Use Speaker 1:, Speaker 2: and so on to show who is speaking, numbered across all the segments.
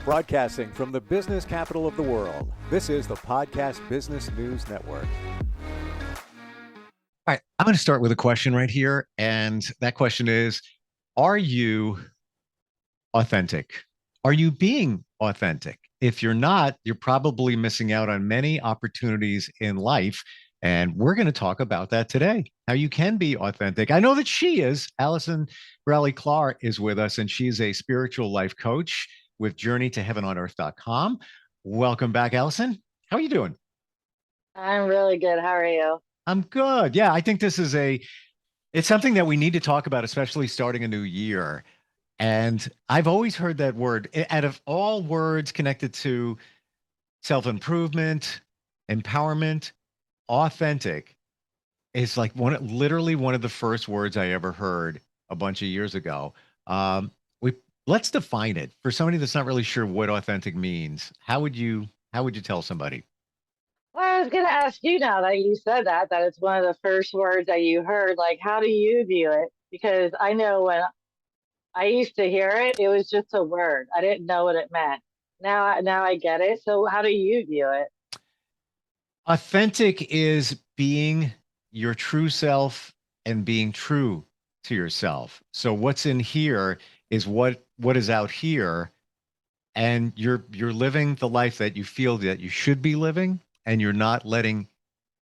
Speaker 1: Broadcasting from the business capital of the world, this is the Podcast Business News Network.
Speaker 2: All right, I'm going to start with a question right here. And that question is, are you authentic? Are you being authentic? If you're not, you're probably missing out on many opportunities in life. And we're going to talk about that today, how you can be authentic. I know that she is. Alison Rowley Klahr is with us, and she's a spiritual life coach with journeytoheavenonearth.com. Welcome back, Alison. How are you doing?
Speaker 3: I'm really good. How are you?
Speaker 2: I'm good. Yeah, I think this is it's something that we need to talk about, especially starting a new year. And I've always heard that word out of all words connected to self-improvement, empowerment, authentic is like literally one of the first words I ever heard a bunch of years ago. We let's define it for somebody that's not really sure what authentic means. How would you tell somebody?
Speaker 3: Well, I was going to ask you now that you said that it's one of the first words that you heard. Like, how do you view it? Because I know when I used to hear it, it was just a word. I didn't know what it meant. Now I get it. So how do you view it?
Speaker 2: Authentic is being your true self and being true to yourself. So what's in here is what is out here, and you're living the life that you feel that you should be living, and you're not letting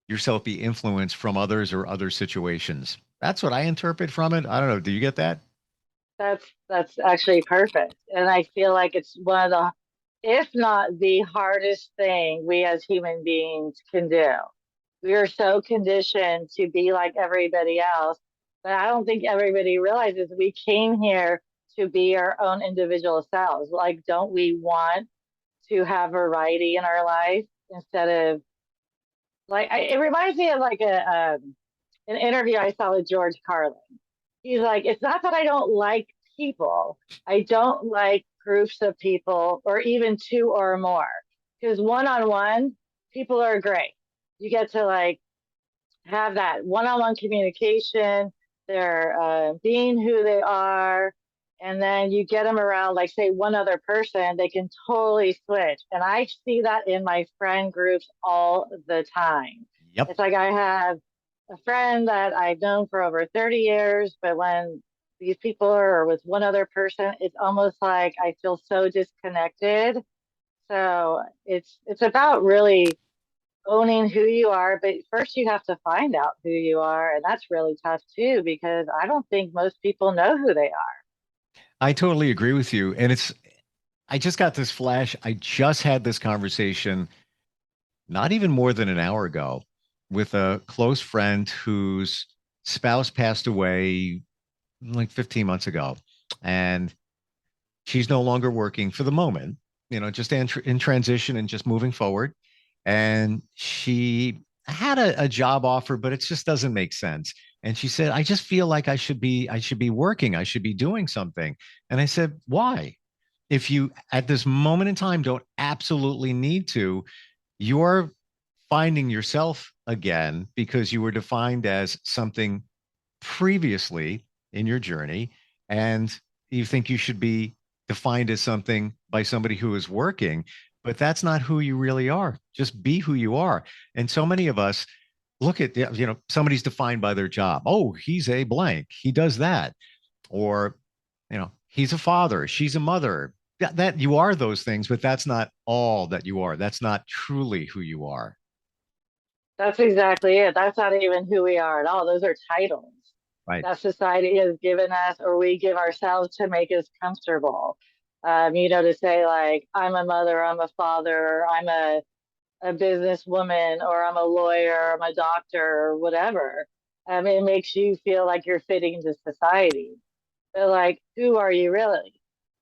Speaker 2: yourself be influenced from others or other situations. That's what I interpret from it. I don't know. Do you get that?
Speaker 3: That's actually perfect. And I feel like it's one of the, if not the hardest thing we as human beings can do. We are so conditioned to be like everybody else, but I don't think everybody realizes we came here to be our own individual selves. Like, don't we want to have variety in our life instead of it reminds me of like an interview I saw with George Carlin. He's like, it's not that I don't like people. I don't like groups of people or even two or more. Because one on one, people are great. You get to like have that one on one communication. They're being who they are. And then you get them around, like, say, one other person, they can totally switch. And I see that in my friend groups all the time.
Speaker 2: Yep.
Speaker 3: It's like I have a friend that I've known for over 30 years, but when these people are with one other person, it's almost like I feel so disconnected. So it's about really owning who you are, but first you have to find out who you are, and that's really tough too because I don't think most people know who they are.
Speaker 2: I totally agree with you. And I just got this flash. I just had this conversation not even more than an hour ago with a close friend whose spouse passed away like 15 months ago. And she's no longer working for the moment, just in transition and just moving forward. And she had a job offer, but it just doesn't make sense. And she said, I just feel like I should be working. I should be doing something. And I said, why? If you at this moment in time don't absolutely need to, you're finding yourself again because you were defined as something previously in your journey, and you think you should be defined as something by somebody who is working, but that's not who you really are. Just be who you are. And so many of us look at, somebody's defined by their job. Oh, he's a blank, he does that. Or he's a father, she's a mother. That you are those things, but that's not all that you are. That's not truly who you are.
Speaker 3: That's exactly it. That's not even who we are at all. Those are titles
Speaker 2: Right.
Speaker 3: that society has given us or we give ourselves to make us comfortable. To say like, I'm a mother, I'm a father, I'm a businesswoman, or I'm a lawyer, I'm a doctor, or whatever. It makes you feel like you're fitting into society. But like, who are you really?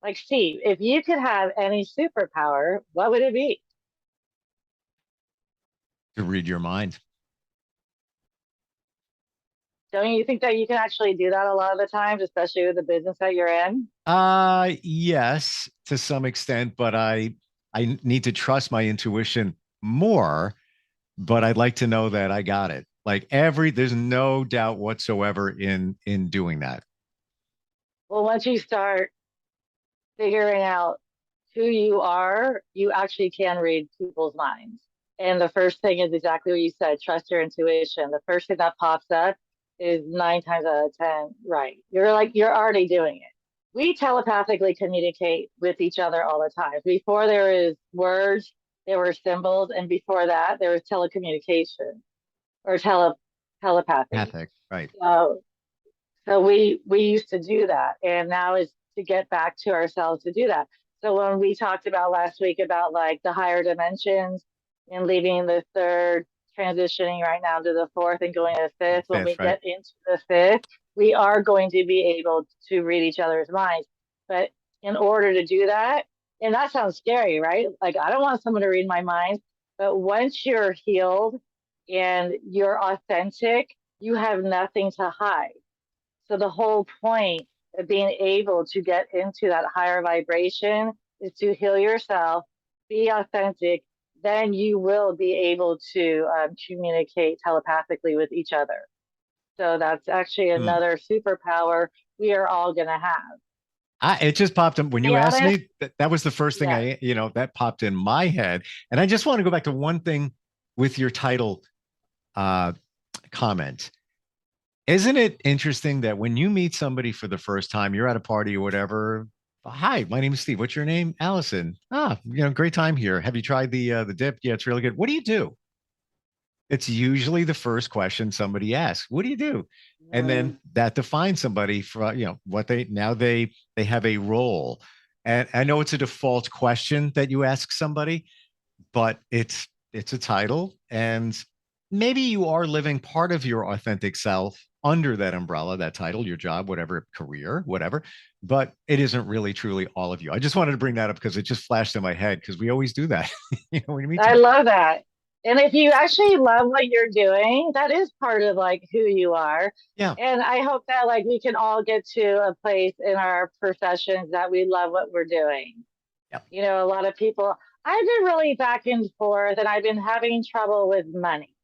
Speaker 3: Like, Steve, if you could have any superpower, what would it be?
Speaker 2: To read your mind.
Speaker 3: Don't you think that you can actually do that a lot of the times, especially with the business that you're in?
Speaker 2: Yes, to some extent, but I need to trust my intuition more, but I'd like to know that I got it. Like there's no doubt whatsoever in doing that.
Speaker 3: Well, once you start figuring out who you are, you actually can read people's minds. And the first thing is exactly what you said, trust your intuition. The first thing that pops up is 9 times out of 10, right. You're already doing it. We telepathically communicate with each other all the time. Before there is words, there were symbols, and before that, there was telecommunication or telepathy.
Speaker 2: Ethic, right?
Speaker 3: So so we used to do that, and now is to get back to ourselves to do that. So when we talked about last week about like the higher dimensions and leaving the third, transitioning right now to the fourth and going to the fifth, when we
Speaker 2: Fifth, right?
Speaker 3: get into the fifth, we are going to be able to read each other's minds. But in order to do that, and that sounds scary, right? Like I don't want someone to read my mind, but once you're healed and you're authentic, you have nothing to hide. So the whole point of being able to get into that higher vibration is to heal yourself, be authentic, then you will be able to communicate telepathically with each other. So that's actually
Speaker 2: Hmm.
Speaker 3: another superpower we are all going to have.
Speaker 2: It just popped up when
Speaker 3: To be
Speaker 2: you asked
Speaker 3: honest,
Speaker 2: me. That was the first thing
Speaker 3: yes.
Speaker 2: that popped in my head. And I just want to go back to one thing with your title uh, comment. Isn't it interesting that when you meet somebody for the first time, you're at a party or whatever? Hi, my name is Steve. What's your name? Allison. Great time here. Have you tried the dip? Yeah, it's really good. What do you do? It's usually the first question somebody asks. What do you do? And
Speaker 3: Mm.
Speaker 2: then that defines somebody for what they have a role. And I know it's a default question that you ask somebody, but it's a title, and maybe you are living part of your authentic self under that umbrella, that title, your job, whatever, career, whatever, but it isn't really truly all of you. I just wanted to bring that up because it just flashed in my head because we always do that. When you meet
Speaker 3: I
Speaker 2: somebody.
Speaker 3: love that. And if you actually love what you're doing, that is part of like who you are.
Speaker 2: Yeah.
Speaker 3: And I hope that like we can all get to a place in our professions that we love what we're doing.
Speaker 2: Yeah.
Speaker 3: You know, a lot of people, I've been really back and forth and I've been having trouble with money.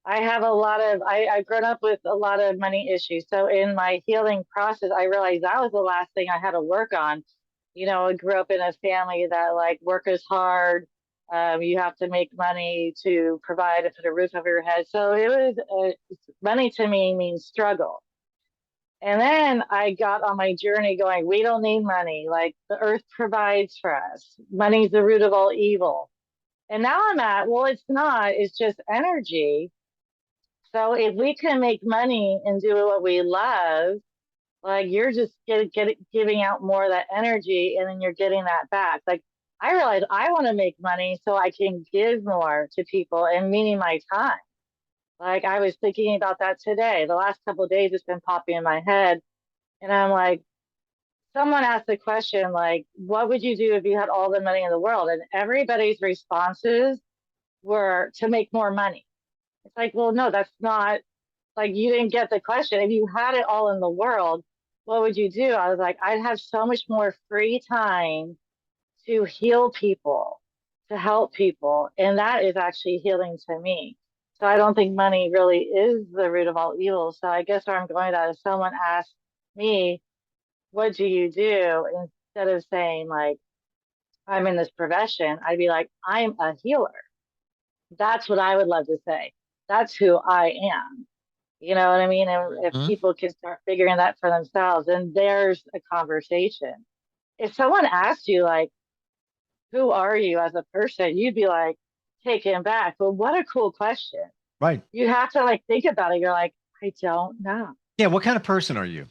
Speaker 3: I've grown up with a lot of money issues. So in my healing process, I realized that was the last thing I had to work on. You know, I grew up in a family that like work is hard. You have to make money to provide and put a roof over your head. So money to me means struggle. And then I got on my journey going, we don't need money. Like the earth provides for us. Money's the root of all evil. And now I'm at, well, it's not, it's just energy. So if we can make money and do what we love, like you're just giving out more of that energy and then you're getting that back. Like I realize I want to make money so I can give more to people and meaning my time. Like I was thinking about that today. The last couple of days it's been popping in my head. And I'm like, someone asked the question, like, what would you do if you had all the money in the world? And everybody's responses were to make more money. It's like, well, no, that's not like you didn't get the question. If you had it all in the world, what would you do? I was like, I'd have so much more free time to heal people, to help people. And that is actually healing to me. So I don't think money really is the root of all evil. So I guess where I'm going with that is someone asked me, what do you do? Instead of saying like, I'm in this profession, I'd be like, I'm a healer. That's what I would love to say. That's who I am. You know what I mean? And if
Speaker 2: Mhm.
Speaker 3: people can start figuring that for themselves, then there's a conversation. If someone asked you, like, who are you as a person, you'd be like taken back. But what a cool question.
Speaker 2: Right.
Speaker 3: You have to like think about it. You're like, I don't know.
Speaker 2: Yeah. What kind of person are you?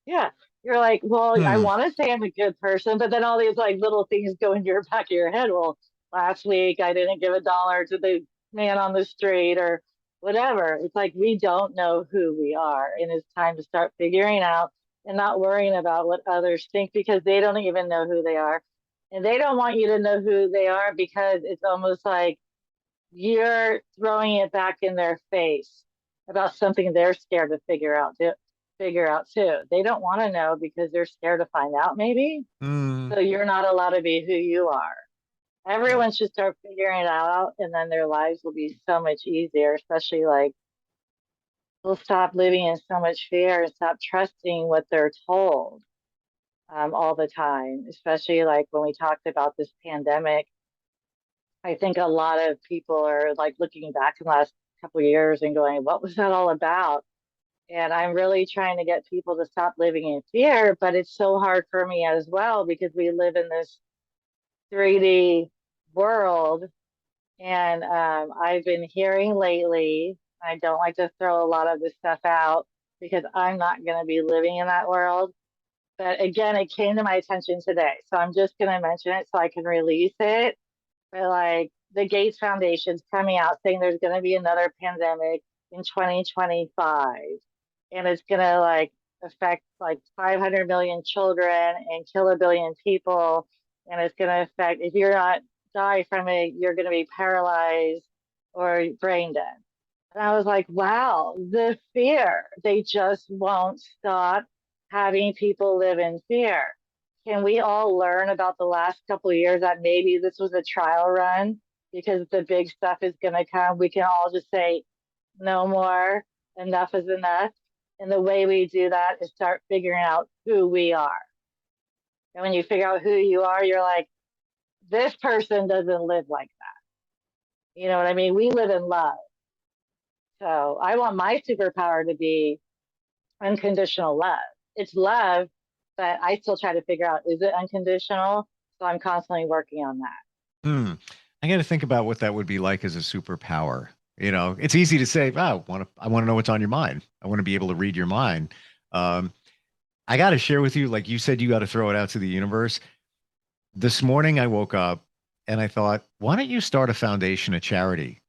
Speaker 3: Yeah. You're like, well, I
Speaker 2: Hmm.
Speaker 3: want to say I'm a good person, but then all these like little things go in your back of your head. Well, last week I didn't give $1 to the man on the street or whatever. It's like we don't know who we are, and it's time to start figuring out and not worrying about what others think because they don't even know who they are. And they don't want you to know who they are because it's almost like you're throwing it back in their face about something they're scared to figure out too. They don't want to know because they're scared to find out maybe.
Speaker 2: Hmm.
Speaker 3: So you're not allowed to be who you are.
Speaker 2: Yeah.
Speaker 3: Everyone should start figuring it out and then their lives will be so much easier, especially like they'll stop living in so much fear and stop trusting what they're told. all the time, especially like when we talked about this pandemic. I think a lot of people are like looking back in the last couple of years and going, what was that all about? And I'm really trying to get people to stop living in fear, but it's so hard for me as well because we live in this 3D world. And I've been hearing lately, I don't like to throw a lot of this stuff out because I'm not going to be living in that world. But again, it came to my attention today. So I'm just going to mention it so I can release it. But like the Gates Foundation's coming out saying there's going to be another pandemic in 2025. And it's going to like affect like 500 million children and kill a billion people. And it's going to affect, if you're not die from it, you're going to be paralyzed or brain dead. And I was like, wow, the fear. They just won't stop having people live in fear. Can we all learn about the last couple of years that maybe this was a trial run because the big stuff is going to come? We can all just say, no more, enough is enough. And the way we do that is start figuring out who we are. And when you figure out who you are, you're like, this person doesn't live like that. You know what I mean? We live in love. So I want my superpower to be unconditional love. It's love, but I still try to figure out, is it unconditional? So I'm constantly working on that.
Speaker 2: I got to think about what that would be like as a superpower. You know, it's easy to say, oh, I want to know what's on your mind. I want to be able to read your mind. Um, I got to share with you, like you said, you got to throw it out to the universe. This morning I woke up and I thought, why don't you start a foundation, a charity?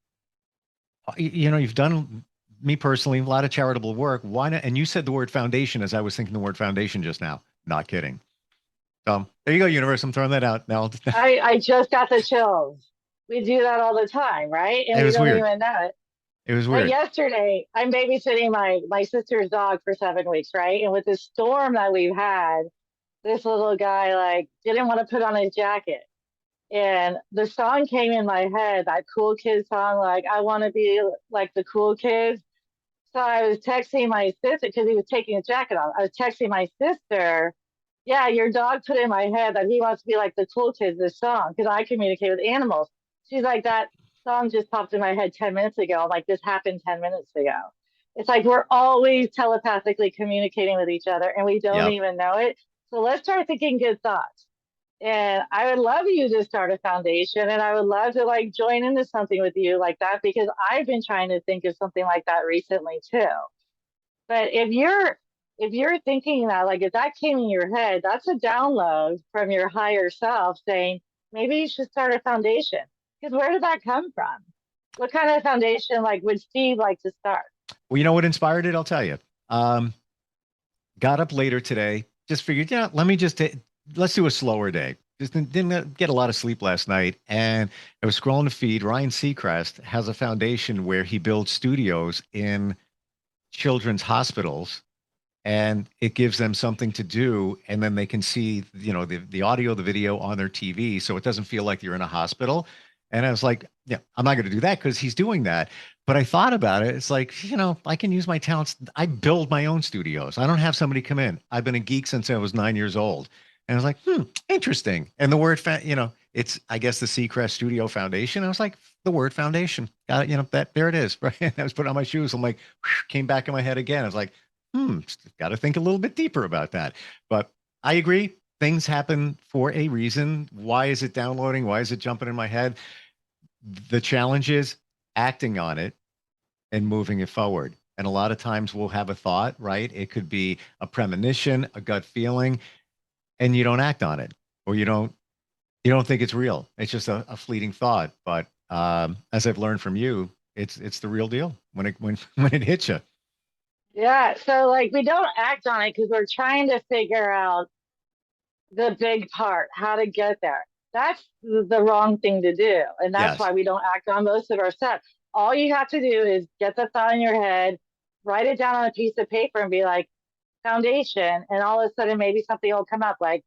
Speaker 2: You know, you've done me personally a lot of charitable work. Why not? And you said the word foundation as I was thinking the word foundation just now. Not kidding. There you go, universe. I'm throwing that out now.
Speaker 3: I just got the chills. We do that all the time, right? And
Speaker 2: It
Speaker 3: we
Speaker 2: was
Speaker 3: don't
Speaker 2: weird.
Speaker 3: even know it.
Speaker 2: It was
Speaker 3: Like
Speaker 2: weird.
Speaker 3: yesterday, I'm babysitting my sister's dog for 7 weeks, right? And with the storm that we've had, this little guy like didn't want to put on his jacket. And the song came in my head, that cool kid song, like I want to be like the cool kids. So I was texting my sister because he was taking his jacket off. I was texting my sister, yeah, your dog put in my head that he wants to be like the cool kids, this song, because I communicate with animals. She's like, that song just popped in my head 10 minutes ago. I'm like, this happened 10 minutes ago. It's like we're always telepathically communicating with each other and we don't
Speaker 2: Yep.
Speaker 3: even know it. So let's start thinking good thoughts. And I would love you to start a foundation and I would love to like join into something with you like that because I've been trying to think of something like that recently too. But if you're thinking that, like if that came in your head, that's a download from your higher self saying, maybe you should start a foundation. Because where did that come from? What kind of foundation like would Steve like to start?
Speaker 2: Well, you know what inspired it? I'll tell you. Um, got up later today. Just figured, yeah, let me just let's do a slower day. Just didn't get a lot of sleep last night, and I was scrolling the feed. Ryan Seacrest has a foundation where he builds studios in children's hospitals, and it gives them something to do, and then they can see, you know, the audio, the video on their TV, so it doesn't feel like you're in a hospital. And I was like, yeah, I'm not going to do that because he's doing that. But I thought about it. It's like, you know, I can use my talents. I build my own studios. I don't have somebody come in. I've been a geek since I was 9 years old. And I was like, interesting. And the word, you know, it's, I guess, the Seacrest Studio Foundation. I was like, the word foundation. Got it. You know, that there it is. Right. I was putting on my shoes. I'm like, came back in my head again. I was like, got to think a little bit deeper about that. But I agree. Things happen for a reason. Why is it downloading? Why is it jumping in my head? The challenge is acting on it and moving it forward. And a lot of times we'll have a thought, right? It could be a premonition, a gut feeling, and you don't act on it, or you don't think it's real. It's just a fleeting thought. But as I've learned from you, it's the real deal when it when it hits you.
Speaker 3: Yeah, so like we don't act on it because we're trying to figure out the big part, how to get there. That's the wrong thing to do. And that's
Speaker 2: Yes.
Speaker 3: why we don't act on most of our stuff. All you have to do is get the thought in your head, write it down on a piece of paper and be like, foundation. And all of a sudden, maybe something will come up like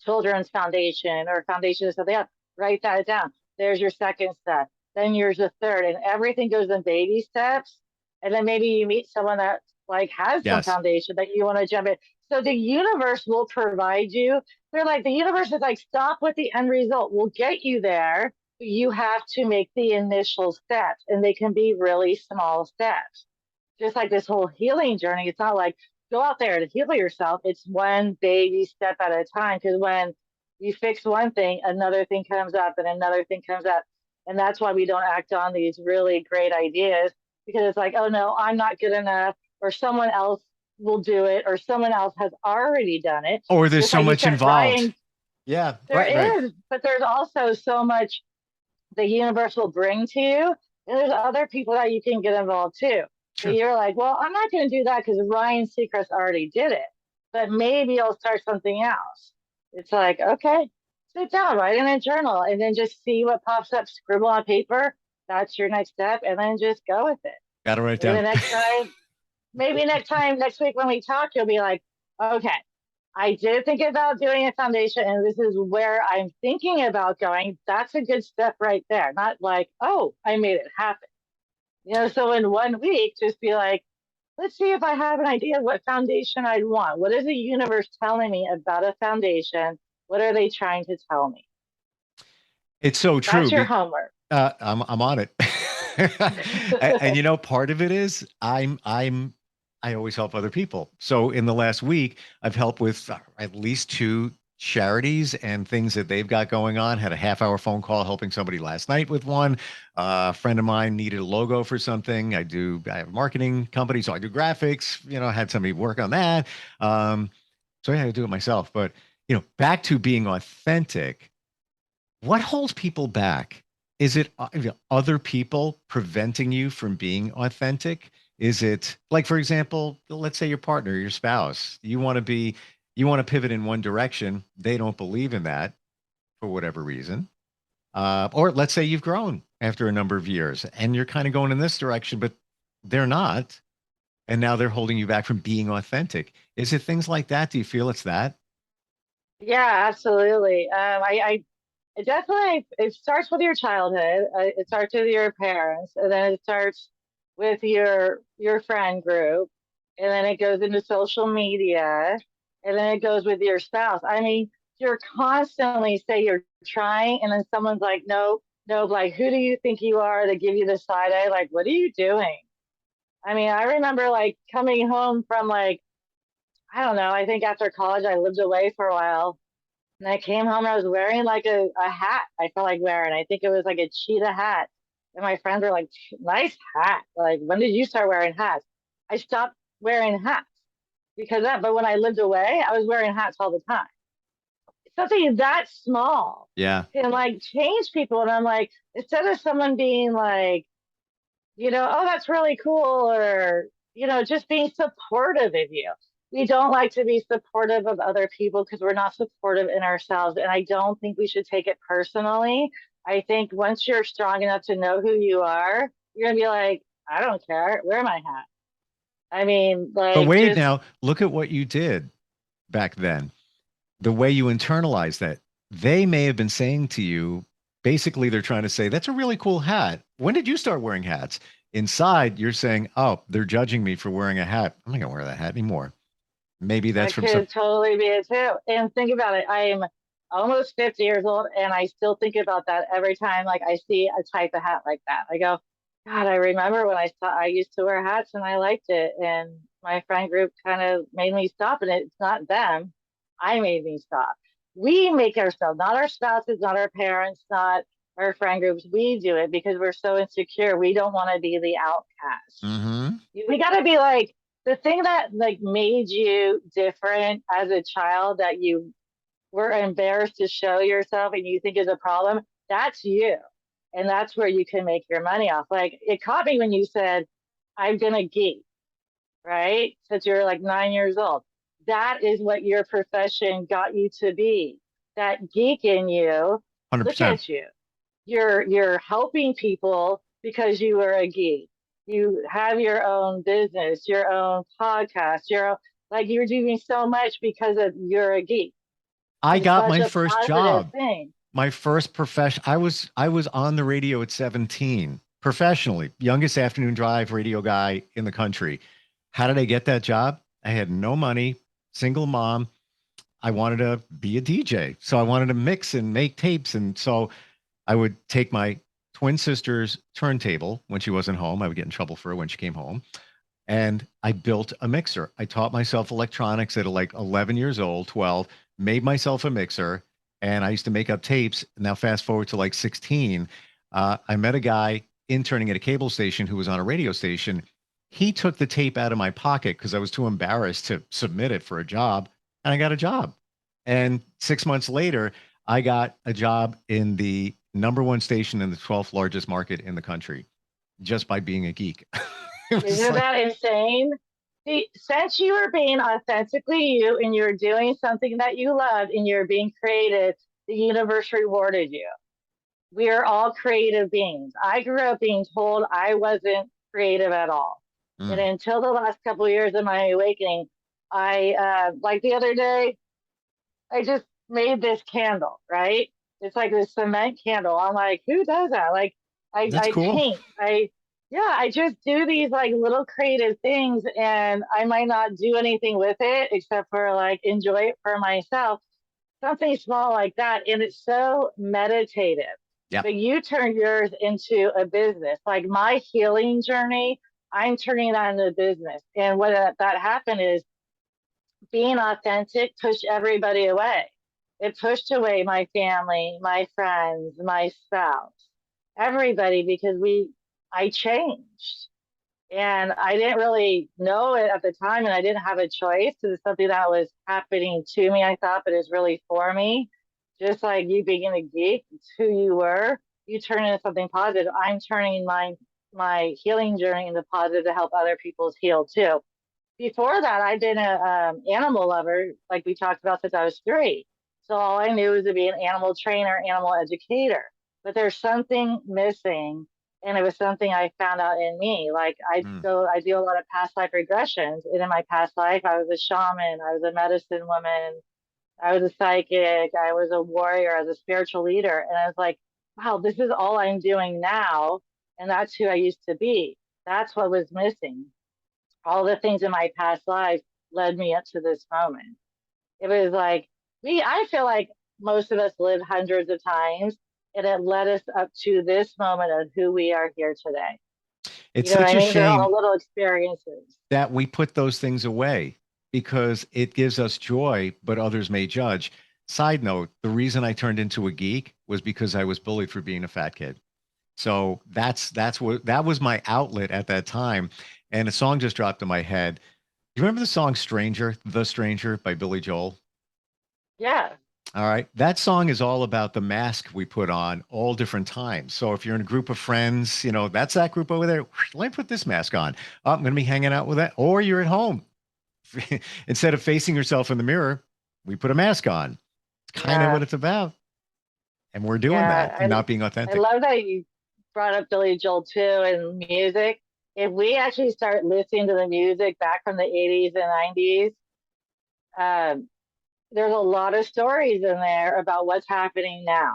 Speaker 3: children's foundation or foundation or something else. Write that down. There's your second step. Then here's the third. And everything goes in baby steps. And then maybe you meet someone that like has some
Speaker 2: Yes.
Speaker 3: foundation that you want to jump in. So the universe will provide you. They're like, the universe is like, stop with the end result. We'll get you there. But you have to make the initial steps, and they can be really small steps. Just like this whole healing journey, it's not like go out there to heal yourself. It's one baby step at a time. Because when you fix one thing, another thing comes up and another thing comes up. And that's why we don't act on these really great ideas, because it's like, oh no, I'm not good enough, or someone else will do it, or someone else has already done it.
Speaker 2: Or there's
Speaker 3: Just
Speaker 2: so
Speaker 3: like you
Speaker 2: much
Speaker 3: said,
Speaker 2: involved.
Speaker 3: Ryan,
Speaker 2: Yeah,
Speaker 3: there
Speaker 2: right.
Speaker 3: is, but there's also so much the universe will bring to you. And there's other people that you can get involved too. So
Speaker 2: Sure.
Speaker 3: you're like, well, I'm not going to do that because Ryan Seacrest already did it, but maybe I'll start something else. It's like, okay, sit down, write in a journal, and then just see what pops up, scribble on paper. That's your next step, and then just go with it.
Speaker 2: Got to write it
Speaker 3: Maybe
Speaker 2: down.
Speaker 3: the next time, next week when we talk, you'll be like, okay, I did think about doing a foundation, and this is where I'm thinking about going. That's a good step right there. Not like, oh, I made it happen. So in 1 week, just be like, let's see if I have an idea of what foundation I'd want. What is the universe telling me about a foundation? What are they trying to tell me?
Speaker 2: It's so
Speaker 3: That's
Speaker 2: true.
Speaker 3: your homework.
Speaker 2: I'm on it. And part of it is I always help other people. So in the last week, I've helped with at least two charities and things that they've got going on. Had a half-hour phone call helping somebody last night with one. A friend of mine needed a logo for something. I have a marketing company, so I do graphics. I had somebody work on that. So I had to do it myself. But back to being authentic. What holds people back? Is it other people preventing you from being authentic? Is it like, for example, let's say your partner, your spouse, you want to pivot in one direction. They don't believe in that for whatever reason. Or let's say you've grown after a number of years and you're kind of going in this direction, but they're not. And now they're holding you back from being authentic. Is it things like that? Do you feel it's that?
Speaker 3: Yeah, absolutely. I it definitely it starts with your childhood. It starts with your parents, and then it starts with your friend group, and then it goes into social media, and then it goes with your spouse. I mean, you're constantly say you're trying, and then someone's like, nope, nope. Like, who do you think you are? They give you the side eye. Like, what are you doing? I mean, I remember like coming home from like I don't know. I think after college, I lived away for a while, and I came home and I was wearing like a hat I felt like wearing. I think it was like a cheetah hat. And my friends were like, nice hat. Like, when did you start wearing hats? I stopped wearing hats because of that. But when I lived away, I was wearing hats all the time. Something that small
Speaker 2: Yeah.
Speaker 3: can like change people. And I'm like, instead of someone being like, oh, that's really cool, or, just being supportive of you. We don't like to be supportive of other people because we're not supportive in ourselves. And I don't think we should take it personally. I think once you're strong enough to know who you are, you're going to be like, I don't care. Wear my hat. I mean,
Speaker 2: But
Speaker 3: like,
Speaker 2: wait
Speaker 3: just,
Speaker 2: now, look at what you did back then. The way you internalize that. They may have been saying to you, basically, they're trying to say, that's a really cool hat. When did you start wearing hats? Inside, you're saying, oh, they're judging me for wearing a hat. I'm not going to wear that hat anymore. Maybe that's
Speaker 3: that
Speaker 2: from some.
Speaker 3: could totally be it too. And think about it. I am almost 50 years old, and I still think about that every time like I see a type of hat like that. I go, God, I remember when I used to wear hats and I liked it. And my friend group kind of made me stop. And it's not them. I made me stop. We make ourselves, not our spouses, not our parents, not our friend groups. We do it because we're so insecure. We don't want to be the outcast.
Speaker 2: Mm-hmm.
Speaker 3: We got to be like the thing that like made you different as a child that you were embarrassed to show yourself and you think is a problem. That's you. And that's where you can make your money off. Like it caught me when you said, I've been a geek, right? Since you're like 9 years old. That is what your profession got you to be. That geek in you, look
Speaker 2: 100%.
Speaker 3: at you. You're helping people because you are a geek. You have your own business, your own podcast, like you're doing so much because of you're a geek.
Speaker 2: I
Speaker 3: It's
Speaker 2: got
Speaker 3: such
Speaker 2: my
Speaker 3: a
Speaker 2: first
Speaker 3: positive
Speaker 2: job.
Speaker 3: thing.
Speaker 2: My first profession. I was on the radio at 17, professionally, youngest afternoon drive radio guy in the country. How did I get that job? I had no money. single mom. I wanted to be a DJ. So I wanted to mix and make tapes. And so I would take my twin sister's turntable when she wasn't home. I would get in trouble for her when she came home. And I built a mixer. I taught myself electronics at like 11 years old, 12, made myself a mixer, and I used to make up tapes. Now, fast forward to like 16, I met a guy interning at a cable station who was on a radio station. He took the tape out of my pocket because I was too embarrassed to submit it for a job, and I got a job. And 6 months later, I got a job in the number one station in the 12th largest market in the country just by being a geek. It was
Speaker 3: Isn't
Speaker 2: like,
Speaker 3: that insane? See, since you were being authentically you and you're doing something that you love and you're being creative, the universe rewarded you. We are all creative beings. I grew up being told I wasn't creative at all. And
Speaker 2: mm,
Speaker 3: until the last couple of years of my awakening, like the other day, I just made this candle, right? It's like this cement candle. I'm like, who does that? Like,
Speaker 2: that's
Speaker 3: I
Speaker 2: cool.
Speaker 3: paint. Yeah, I just do these like little creative things, and I might not do anything with it except for like enjoy it for myself. Something small like that. And it's so meditative.
Speaker 2: Yep.
Speaker 3: But you turned yours into a business. Like my healing journey, I'm turning that into a business. And what that happened is being authentic pushed everybody away. It pushed away my family, my friends, my spouse, everybody because I changed. And I didn't really know it at the time, and I didn't have a choice because it's something that was happening to me, I thought, but it's really for me. Just like you being a geek, it's who you were. You turn into something positive. I'm turning my healing journey into positive to help other people's heal too. Before that, I've been a animal lover, like we talked about since I was 3. So all I knew was to be an animal trainer, animal educator. But there's something missing, and it was something I found out in me. Like
Speaker 2: Mm.
Speaker 3: I do a lot of past life regressions, and in my past life, I was a shaman, I was a medicine woman, I was a psychic, I was a warrior, I was a spiritual leader, and I was like, wow, this is all I'm doing now, and that's who I used to be. That's what was missing. All the things in my past life led me up to this moment. It was like I feel like most of us live hundreds of times, and it led us up to this moment of who we are here today.
Speaker 2: It's
Speaker 3: You know what
Speaker 2: such
Speaker 3: I
Speaker 2: a
Speaker 3: mean? They're
Speaker 2: shame
Speaker 3: all little experiences.
Speaker 2: that we put those things away because it gives us joy, but others may judge. Side note, the reason I turned into a geek was because I was bullied for being a fat kid. So that's what that was my outlet at that time. And a song just dropped in my head. You remember the song Stranger, The Stranger by Billy Joel?
Speaker 3: Yeah.
Speaker 2: All right. That song is all about the mask we put on all different times. So if you're in a group of friends, that's that group over there. Let me put this mask on. Oh, I'm going to be hanging out with that. Or you're at home. Instead of facing yourself in the mirror, we put a mask on. It's kind of what
Speaker 3: Yeah.
Speaker 2: it's about. And we're doing that
Speaker 3: Yeah.
Speaker 2: and not being
Speaker 3: I
Speaker 2: authentic.
Speaker 3: love that you brought up Billy Joel too and music. If we actually start listening to the music back from the 80s and 90s, um, there's a lot of stories in there about what's happening now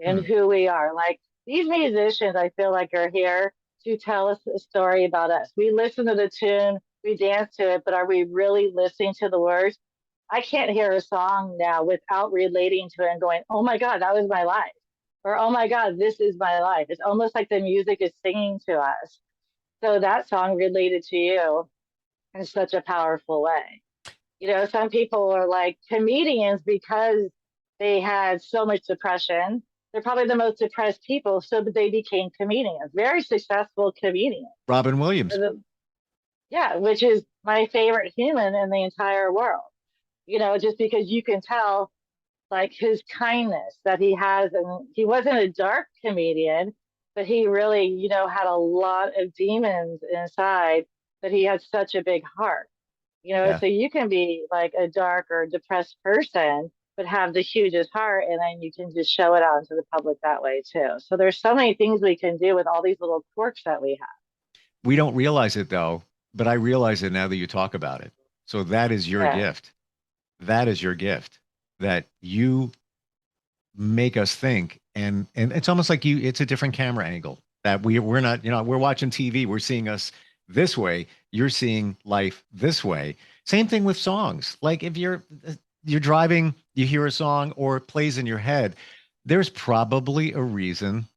Speaker 3: and
Speaker 2: Hmm.
Speaker 3: who we are. Like these musicians, I feel like are here to tell us a story about us. We listen to the tune, we dance to it, but are we really listening to the words? I can't hear a song now without relating to it and going, oh my God, that was my life. Or, oh my God, this is my life. It's almost like the music is singing to us. So that song related to you in such a powerful way. Some people are like comedians because they had so much depression. They're probably the most depressed people, so they became comedians, very successful comedians.
Speaker 2: Robin Williams.
Speaker 3: Yeah, which is my favorite human in the entire world. Just because you can tell like his kindness that he has, and he wasn't a dark comedian, but he really, had a lot of demons inside, but he had such a big heart.
Speaker 2: Yeah.
Speaker 3: So you can be like a dark or depressed person, but have the hugest heart, and then you can just show it out into the public that way too. So there's so many things we can do with all these little quirks that we have.
Speaker 2: We don't realize it though, but I realize it now that you talk about it. So that is your
Speaker 3: Yeah.
Speaker 2: gift. That is your gift that you make us think. And it's almost like it's a different camera angle that we're not, we're watching TV, we're seeing us this way, you're seeing life this way. Same thing with songs. Like if you're driving, you hear a song or it plays in your head, there's probably a reason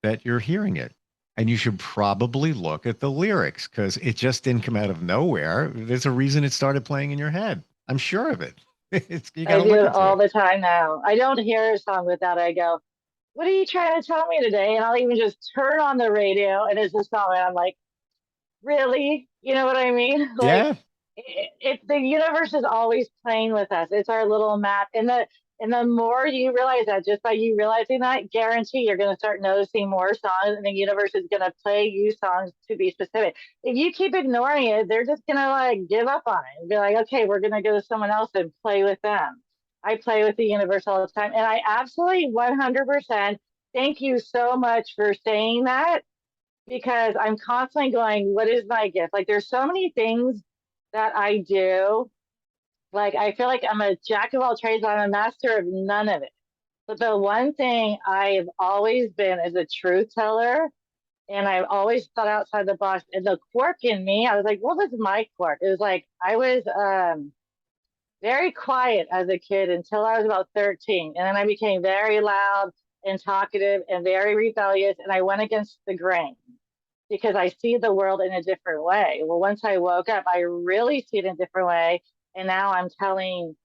Speaker 2: that you're hearing it. And you should probably look at the lyrics because it just didn't come out of nowhere. There's a reason it started playing in your head. I'm sure of it. You got
Speaker 3: I
Speaker 2: to
Speaker 3: do
Speaker 2: look
Speaker 3: it
Speaker 2: into
Speaker 3: all
Speaker 2: it.
Speaker 3: the time now. I don't hear a song without I go, what are you trying to tell me today? And I'll even just turn on the radio and it's a song and I'm like, really? You know what I mean? Like
Speaker 2: Yeah.
Speaker 3: the universe is always playing with us. It's our little map. And the more you realize that, just by you realizing that, guarantee you're going to start noticing more songs, and the universe is going to play you songs to be specific. If you keep ignoring it, they're just going to like give up on it and be like, okay, we're going to go to someone else and play with them. I play with the universe all the time, and I absolutely 100% thank you so much for saying that, because I'm constantly going, what is my gift? Like, there's so many things that I do. Like, I feel like I'm a jack of all trades, but I'm a master of none of it. But the one thing I've always been is a truth teller. And I've always thought outside the box. And the quirk in me, I was like, what was my quirk? It was like I was very quiet as a kid until I was about 13. And then I became very loud and talkative and very rebellious. And I went against the grain because I see the world in a different way. Well, once I woke up, I really see it in a different way. And now I'm telling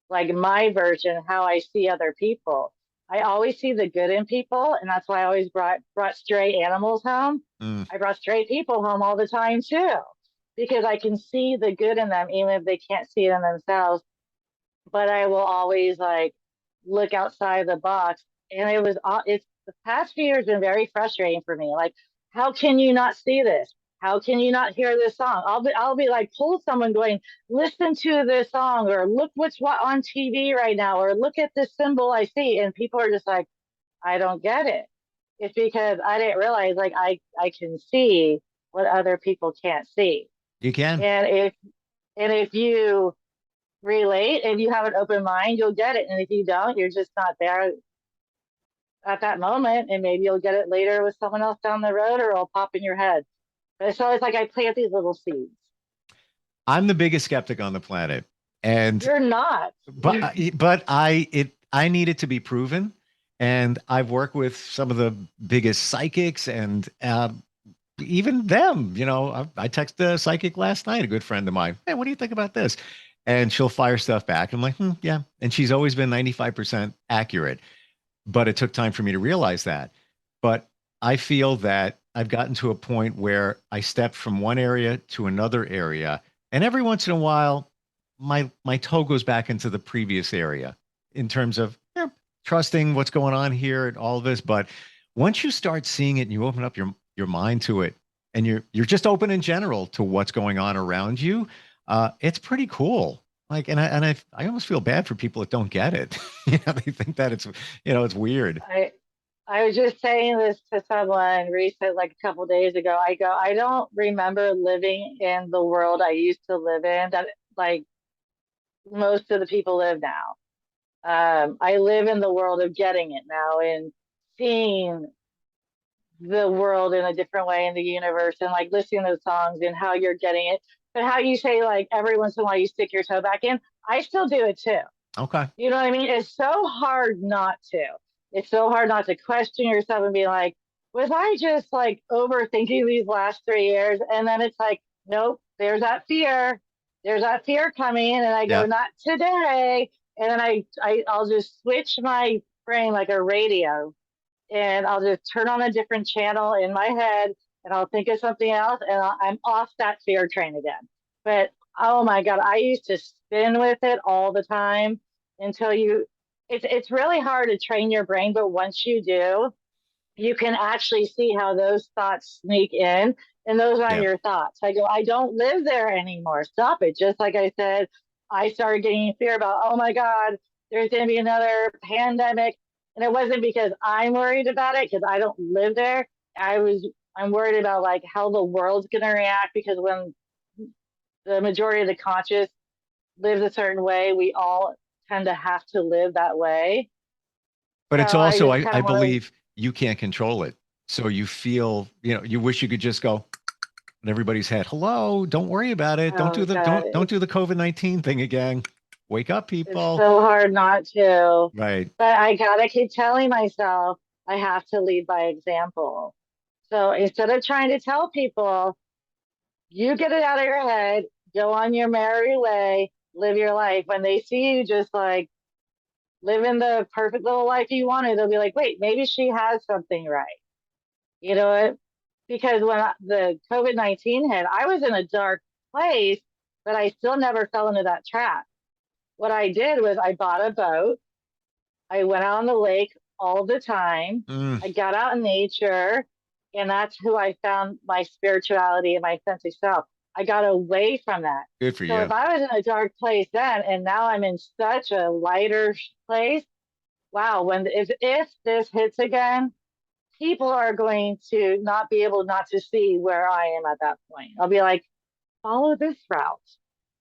Speaker 3: like my version how I see other people. I always see the good in people, and that's why I always brought stray animals home.
Speaker 2: Mm.
Speaker 3: I brought stray people home all the time too, because I can see the good in them, even if they can't see it in themselves. But I will always like look outside the box. And it's the past few years been very frustrating for me. Like, how can you not see this? How can you not hear this song? I'll be like, pull someone going, listen to this song, or look what's what on TV right now, or look at this symbol I see. And people are just like, I don't get it. It's because I didn't realize like I can see what other people can't see.
Speaker 2: You can.
Speaker 3: And if you relate, if you have an open mind, you'll get it. And if you don't, you're just not there at that moment. And maybe you'll get it later with someone else down the road, or it'll pop in your head. But it's always like I plant these little seeds.
Speaker 2: I'm the biggest skeptic on the planet. And
Speaker 3: You're not.
Speaker 2: I need it to be proven. And I've worked with some of the biggest psychics and even them, I texted a psychic last night, a good friend of mine. Hey, what do you think about this? And she'll fire stuff back. I'm like, yeah. And she's always been 95% accurate. But it took time for me to realize that. But I feel that I've gotten to a point where I step from one area to another area, and every once in a while, my toe goes back into the previous area in terms of trusting what's going on here and all of this. But once you start seeing it and you open up your mind to it, and you're just open in general to what's going on around you, it's pretty cool. Like, I almost feel bad for people that don't get it. They think that it's weird.
Speaker 3: I was just saying this to someone recent, like a couple days ago. I go, I don't remember living in the world I used to live in that like most of the people live now. I live in the world of getting it now and seeing the world in a different way in the universe, and like listening to songs and how you're getting it. But how you say like every once in a while you stick your toe back in, I still do it too.
Speaker 2: Okay.
Speaker 3: You know what I mean? It's so hard not to. It's so hard not to question yourself and be like, was I just like overthinking these last 3 years? And then it's like, nope, there's that fear. There's that fear coming. And I go,
Speaker 2: Yeah.
Speaker 3: not today. And then I'll just switch my brain like a radio, and I'll just turn on a different channel in my head, and I'll think of something else, and I'm off that fear train again. But oh my God, I used to spin with it all the time until it's really hard to train your brain, but once you do, you can actually see how those thoughts sneak in, and those aren't
Speaker 2: Yeah.
Speaker 3: your thoughts. I go, I don't live there anymore. Stop it. Just like I said, I started getting fear about, oh my God, there's going to be another pandemic. And it wasn't because I'm worried about it, because I don't live there. I'm worried about like how the world's going to react, because when the majority of the conscious lives a certain way, we all tend to have to live that way.
Speaker 2: But
Speaker 3: So
Speaker 2: it's
Speaker 3: I
Speaker 2: also,
Speaker 3: just
Speaker 2: I,
Speaker 3: kind
Speaker 2: I
Speaker 3: of want to,
Speaker 2: believe you can't control it. So you feel, you wish you could just go in everybody's head. Hello, don't worry about it. Don't
Speaker 3: Oh
Speaker 2: do the
Speaker 3: God,
Speaker 2: don't do the COVID-19 thing again. Wake up,
Speaker 3: it's
Speaker 2: people.
Speaker 3: so hard not to.
Speaker 2: Right.
Speaker 3: But I gotta keep telling myself I have to lead by example. So instead of trying to tell people, you get it out of your head, go on your merry way, live your life. When they see you just like living the perfect little life you wanted, they'll be like, wait, maybe she has something right. You know what? Because the COVID-19 hit, I was in a dark place, but I still never fell into that trap. What I did was I bought a boat. I went out on the lake all the time.
Speaker 2: Mm,
Speaker 3: I got out in nature, and that's who I found my spirituality and my sense of self. I got away from that.
Speaker 2: good for
Speaker 3: So if
Speaker 2: you.
Speaker 3: I was in a dark place then, and now I'm in such a lighter place, wow, if this hits again, people are going to not be able not to see where I am at that point. I'll be like, follow this route.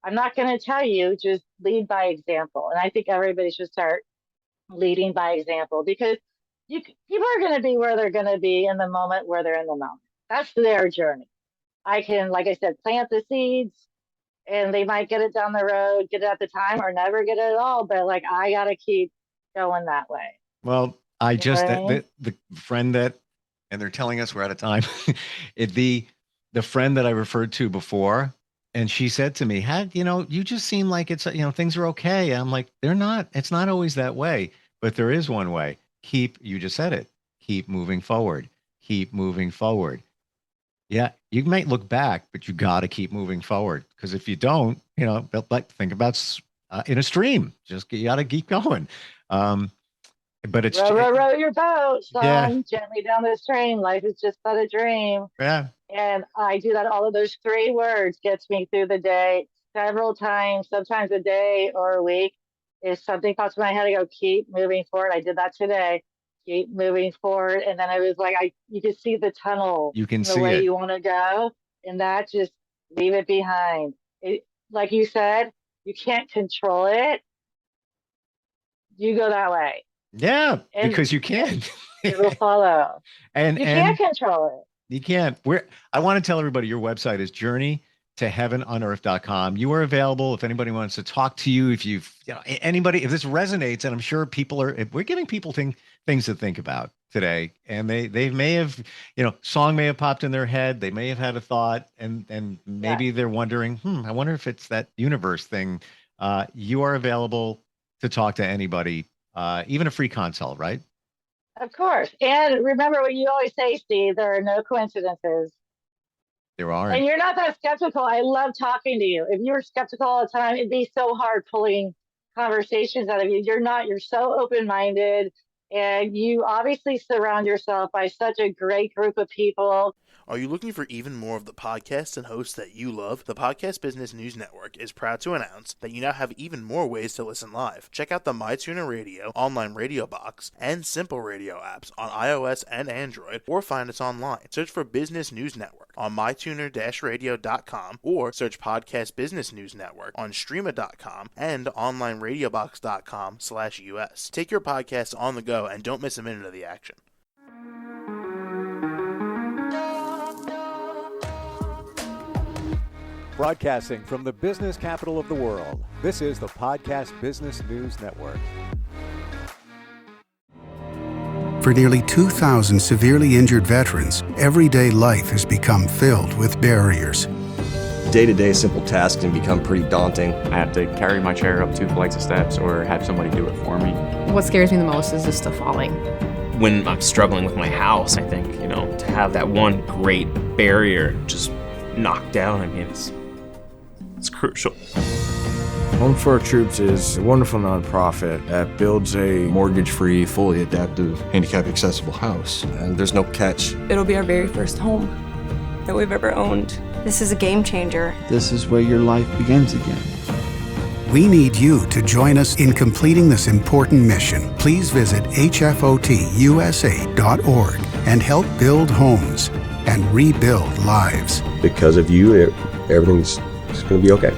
Speaker 3: I'm not going to tell you, just lead by example. And I think everybody should start leading by example because people are going to be where they're going to be in the moment where they're in the moment. That's their journey. I can, like I said, plant the seeds and they might get it down the road, get it at the time or never get it at all. But like, I got to keep going that way.
Speaker 2: Well, I
Speaker 3: You know
Speaker 2: just
Speaker 3: what I mean?
Speaker 2: the friend that, and they're telling us we're out of time. The friend that I referred to before, and she said to me, "Had you just seem like it's things are okay." I'm like, they're not. It's not always that way, but there is one way. You just said it. Keep moving forward. Keep moving forward. Yeah, you might look back, but you got to keep moving forward because if you don't, like think about in a stream. Just you got to keep going. Um, but it's
Speaker 3: Row, row, row your boat,
Speaker 2: yeah,
Speaker 3: son, gently down the stream. Life is just but a dream.
Speaker 2: yeah.
Speaker 3: And I do that. All of those three words gets me through the day several times, sometimes a day or a week. If something pops in my head, I go, keep moving forward. I did that today. Keep moving forward. And then I was like, you can see the tunnel
Speaker 2: You can
Speaker 3: in the
Speaker 2: see
Speaker 3: way
Speaker 2: it.
Speaker 3: you want to go. And that just leave it behind. Like you said, you can't control it. You go that way.
Speaker 2: Yeah,
Speaker 3: And
Speaker 2: because you can.
Speaker 3: it'll follow.
Speaker 2: and
Speaker 3: You can't
Speaker 2: and
Speaker 3: control it.
Speaker 2: you can't. I want to tell everybody your website is journeytoheavenonearth.com. You are available if anybody wants to talk to you. If anybody, if this resonates, and I'm sure we're giving people things to think about today, and they may have, song may have popped in their head. They may have had a thought, and
Speaker 3: Yeah,
Speaker 2: maybe they're wondering, I wonder if it's that universe thing. You are available to talk to anybody, even a free consult, right?
Speaker 3: of course. And remember what you always say, Steve, there are no coincidences.
Speaker 2: There
Speaker 3: And
Speaker 2: aren't.
Speaker 3: you're not that skeptical. I love talking to you. If you were skeptical all the time, it'd be so hard pulling conversations out of you. You're not, you're so open minded. And you obviously surround yourself by such a great group of people.
Speaker 4: Are you looking for even more of the podcasts and hosts that you love? The Podcast Business News Network is proud to announce that you now have even more ways to listen live. Check out the MyTuner Radio, online radio box, and Simple Radio apps on iOS and Android, or find us online. Search for Business News Network on mytuner-radio.com or search Podcast Business News Network on streama.com and onlineradiobox.com/US. Take your podcast on the go and don't miss a minute of the action.
Speaker 1: Broadcasting from the business capital of the world, this is the Podcast Business News Network.
Speaker 5: For nearly 2,000 severely injured veterans, everyday life has become filled with barriers.
Speaker 6: Day-to-day simple tasks can become pretty daunting.
Speaker 7: I have to carry my chair up 2 flights of steps or have somebody do it for me.
Speaker 8: What scares me the most is just the falling.
Speaker 9: When I'm struggling with my house, I think, to have that one great barrier just knocked down, it's crucial.
Speaker 10: Home for Our Troops is a wonderful nonprofit that builds a
Speaker 11: mortgage-free, fully adaptive, handicap-accessible house.
Speaker 6: And there's no catch.
Speaker 12: It'll be our very first home that we've ever owned.
Speaker 13: This is a game changer.
Speaker 14: This is where your life begins again.
Speaker 5: We need you to join us in completing this important mission. Please visit hfotusa.org and help build homes and rebuild lives.
Speaker 6: Because of you, everything's going to be okay.